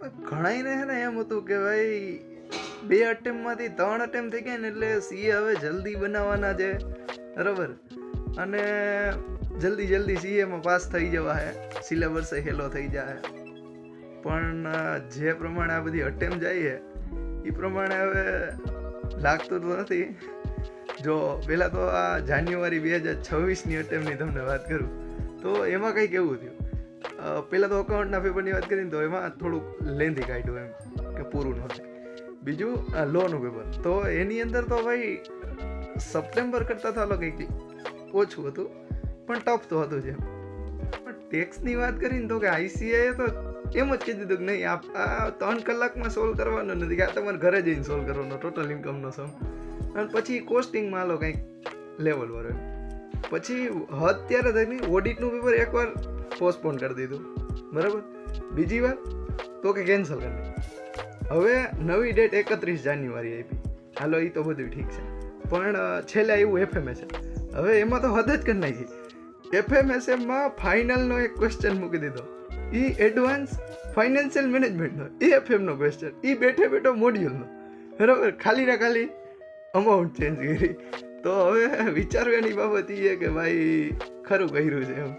ઘણાઈને હે ને એમ હતું કે ભાઈ 2 અટેમ્પમાંથી 3 અટેમ્પ થઈ ગયા ને એટલે સીએ હવે જલ્દી બનાવવાના છે, બરાબર, અને જલ્દી સીએમાં પાસ થઈ જવા હે, સિલેબસ હેલો થઈ જાય. પણ જે પ્રમાણે આ બધી અટેમ્પ જાય છે એ પ્રમાણે હવે લાગતું તો નથી. જો પહેલાં તો આ જાન્યુઆરી 2026ની અટેમ્પની તમને વાત કરું તો એમાં કંઈક એવું થયું. પહેલાં તો અકાઉન્ટના પેપરની વાત કરીને તો એમાં થોડુંક લેન્ધી કાઢ્યું એમ કે પૂરું ન થાય. બીજું લોનું પેપર તો એની અંદર તો ભાઈ સપ્ટેમ્બર કરતાં તો કંઈક ઓછું હતું પણ ટફ તો હતું જ. પણ ટેક્સની વાત કરીને તો કે આઈસીઆઈએ તો એમ જ કહી દીધું કે નહીં આ 3 કલાકમાં સોલ્વ કરવાનો નથી, કે આ તમારે ઘરે જઈને સોલ્વ કરવાનો ટોટલ ઇન્કમનો સમ. અને પછી કોસ્ટિંગમાં લો કંઈક લેવલ વાળો એમ. પછી અત્યારે થઈને ઓડિટનું પેપર એકવાર પોસ્ટપોન કરી દીધું, બરાબર, બીજી વાર તો કે કેન્સલ કરી દીધું. હવે નવી ડેટ 31 જાન્યુઆરી આપી. હાલો એ તો બધું ઠીક છે, પણ છેલ્લે આવ્યું એફએમએસએમ. હવે એમાં તો હદ જ કરી નાખી. એફએમએસએમમાં ફાઇનલનો એક ક્વેશ્ચન મૂકી દીધો, એ એડવાન્સ ફાઇનાન્શિયલ મેનેજમેન્ટનો, એ એફએમનો ક્વેશ્ચન, એ બેઠો મોડ્યુલનો, બરાબર, ખાલી ને ખાલી અમાઉન્ટ ચેન્જ કરી. તો હવે વિચારવાની બાબત એ કે ભાઈ ખરું કર્યું છે એમ.